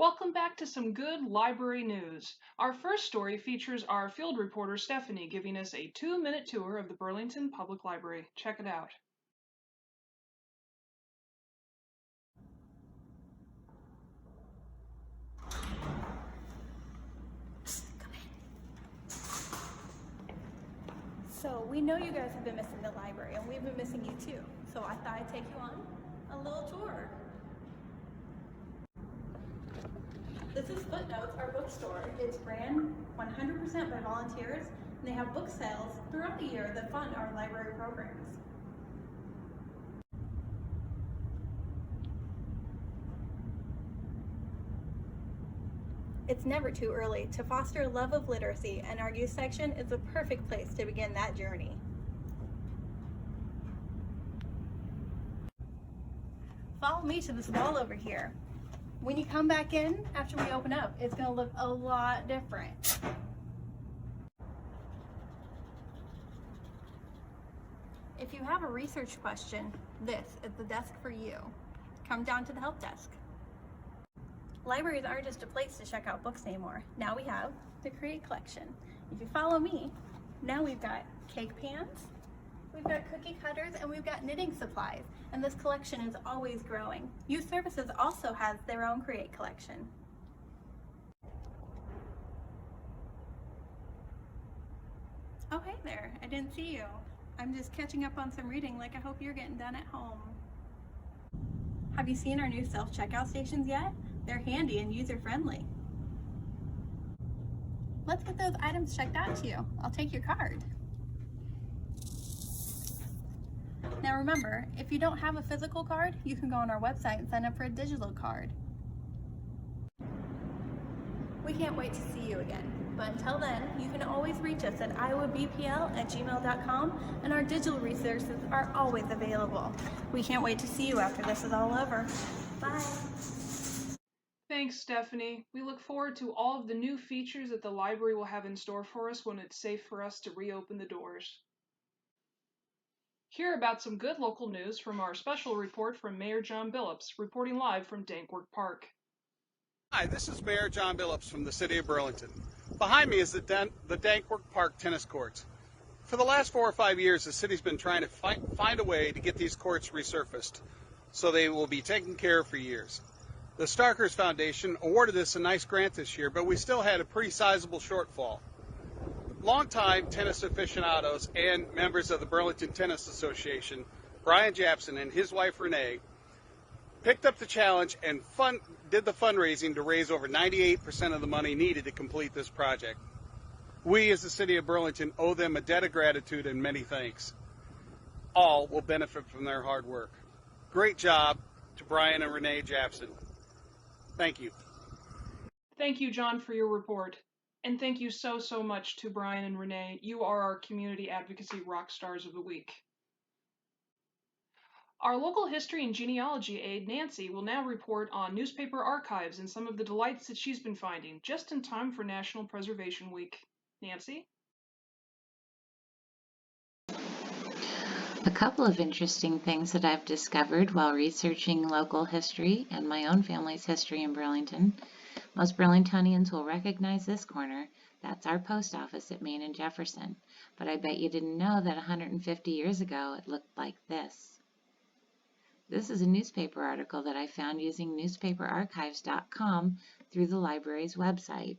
Welcome back to some good library news. Our first story features our field reporter Stephanie giving us a 2-minute tour of the Burlington Public Library. Check it out. So we know you guys have been missing the library, and we've been missing you too. So I thought I'd take you on a little tour. This is Footnotes, our bookstore. It's ran 100% by volunteers, and they have book sales throughout the year that fund our library programs. It's never too early to foster a love of literacy, and our youth section is the perfect place to begin that journey. Follow me to this wall over here. When you come back in after we open up, it's going to look a lot different. If you have a research question, this is the desk for you. Come down to the help desk. Libraries aren't just a place to check out books anymore. Now we have the Create collection. If you follow me, now we've got cake pans, we've got cookie cutters, and we've got knitting supplies. And this collection is always growing. Youth Services also has their own Create collection. Oh, hey there, I didn't see you. I'm just catching up on some reading like I hope you're getting done at home. Have you seen our new self-checkout stations yet? They're handy and user-friendly. Let's get those items checked out to you. I'll take your card. Now remember, if you don't have a physical card, you can go on our website and sign up for a digital card. We can't wait to see you again. But until then, you can always reach us at iowabpl@gmail.com, and our digital resources are always available. We can't wait to see you after this is all over. Bye. Thanks, Stephanie. We look forward to all of the new features that the library will have in store for us when it's safe for us to reopen the doors. Hear about some good local news from our special report from Mayor John Billups, reporting live from Dankworth Park. Hi, this is Mayor John Billups from the City of Burlington. Behind me is the Dankworth Park tennis courts. For the last 4 or 5 years, the city's been trying to find a way to get these courts resurfaced, so they will be taken care of for years. The Starkers Foundation awarded us a nice grant this year, but we still had a pretty sizable shortfall. Longtime tennis aficionados and members of the Burlington Tennis Association, Brian Japson and his wife Renee, picked up the challenge and did the fundraising to raise over 98% of the money needed to complete this project. We, as the City of Burlington, owe them a debt of gratitude and many thanks. All will benefit from their hard work. Great job to Brian and Renee Japson. Thank you. Thank you, John, for your report. And thank you so much to Brian and Renee. You are our community advocacy rock stars of the week. Our local history and genealogy aide, Nancy, will now report on newspaper archives and some of the delights that she's been finding, just in time for National Preservation Week. Nancy? A couple of interesting things that I've discovered while researching local history and my own family's history in Burlington. Most Burlingtonians will recognize this corner. That's our post office at Main and Jefferson. But I bet you didn't know that 150 years ago it looked like this. This is a newspaper article that I found using newspaperarchives.com through the library's website.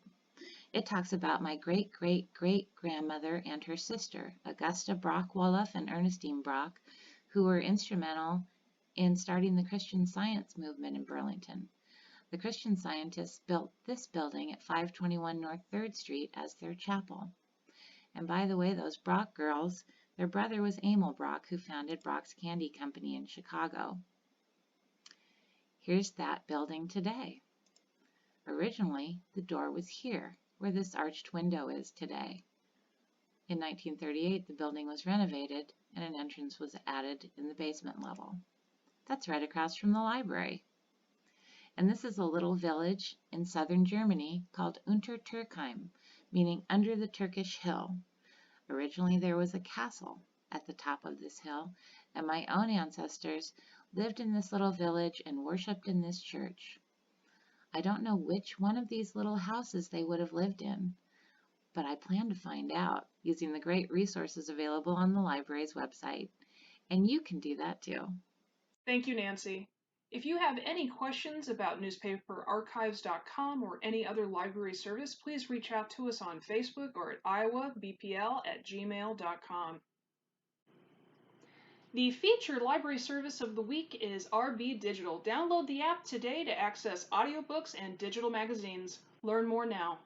It talks about my great-great-great-grandmother and her sister, Augusta Brock Wolof and Ernestine Brock, who were instrumental in starting the Christian Science movement in Burlington. The Christian Scientists built this building at 521 North 3rd Street as their chapel. And by the way, those Brock girls, their brother was Emil Brock, who founded Brock's Candy Company in Chicago. Here's that building today. Originally, the door was here, where this arched window is today. In 1938, the building was renovated and an entrance was added in the basement level. That's right across from the library. And this is a little village in southern Germany called Untertürkheim, meaning under the Turkish hill. Originally, there was a castle at the top of this hill, and my own ancestors lived in this little village and worshipped in this church. I don't know which one of these little houses they would have lived in, but I plan to find out using the great resources available on the library's website. And you can do that too. Thank you, Nancy. If you have any questions about newspaperarchives.com or any other library service, please reach out to us on Facebook or at iowabpl@gmail.com. The featured library service of the week is RB Digital. Download the app today to access audiobooks and digital magazines. Learn more now.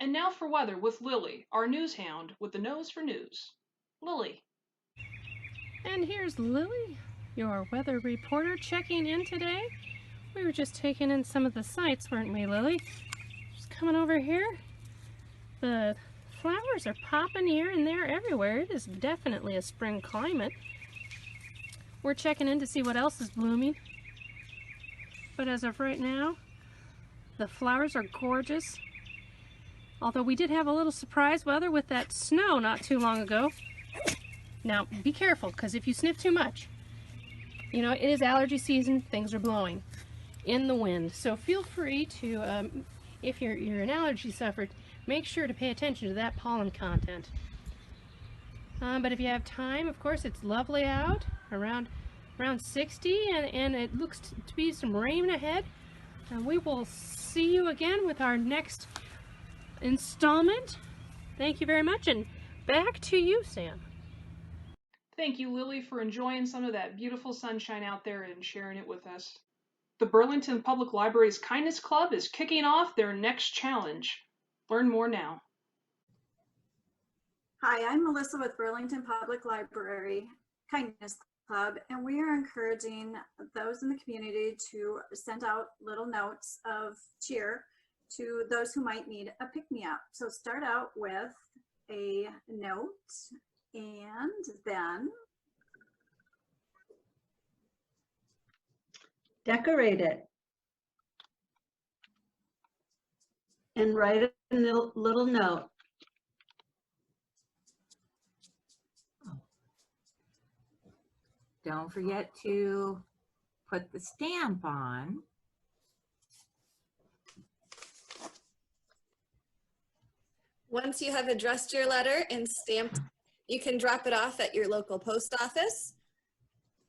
And now for weather with Lily, our news hound with the nose for news. Lily. And here's Lily, your weather reporter, checking in today. We were just taking in some of the sights, weren't we, Lily? Just coming over here. The flowers are popping here and there everywhere. It is definitely a spring climate. We're checking in to see what else is blooming. But as of right now, the flowers are gorgeous. Although we did have a little surprise weather with that snow not too long ago. Now, be careful, because if you sniff too much, you know, it is allergy season, things are blowing in the wind. So feel free to, if you're an allergy sufferer, make sure to pay attention to that pollen content. But if you have time, of course, it's lovely out, around 60, and it looks to be some rain ahead. And we will see you again with our next installment. Thank you very much, and back to you, Sam. Thank you, Lily, for enjoying some of that beautiful sunshine out there and sharing it with us. The Burlington Public Library's Kindness Club is kicking off their next challenge. Learn more now. Hi, I'm Melissa with Burlington Public Library Kindness Club, and we are encouraging those in the community to send out little notes of cheer to those who might need a pick-me-up. So start out with a note and then decorate it and write a little note. Don't forget to put the stamp on. Once you have addressed your letter and stamped, you can drop it off at your local post office.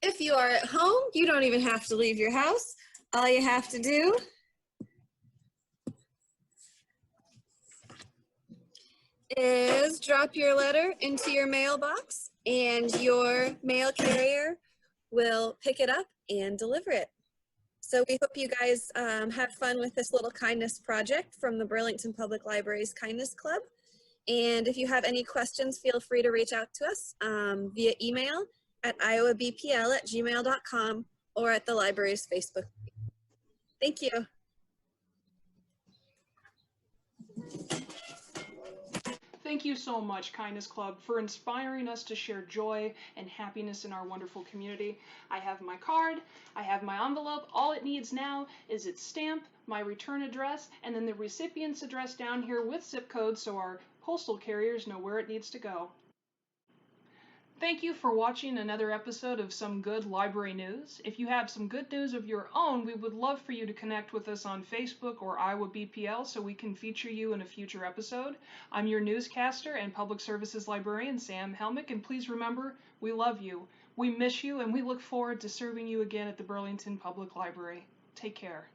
If you are at home, you don't even have to leave your house. All you have to do is drop your letter into your mailbox, and your mail carrier will pick it up and deliver it. So we hope you guys have fun with this little kindness project from the Burlington Public Library's Kindness Club. And if you have any questions, feel free to reach out to us via email at iowabpl@gmail.com or at the library's Facebook. Thank you. Thank you so much, Kindness Club, for inspiring us to share joy and happiness in our wonderful community. I have my card, I have my envelope. All it needs now is its stamp, my return address, and then the recipient's address down here with zip code so our postal carriers know where it needs to go. Thank you for watching another episode of Some Good Library News. If you have some good news of your own, we would love for you to connect with us on Facebook or Iowa BPL so we can feature you in a future episode. I'm your newscaster and public services librarian, Sam Helmick, and please remember, we love you, we miss you, and we look forward to serving you again at the Burlington Public Library. Take care.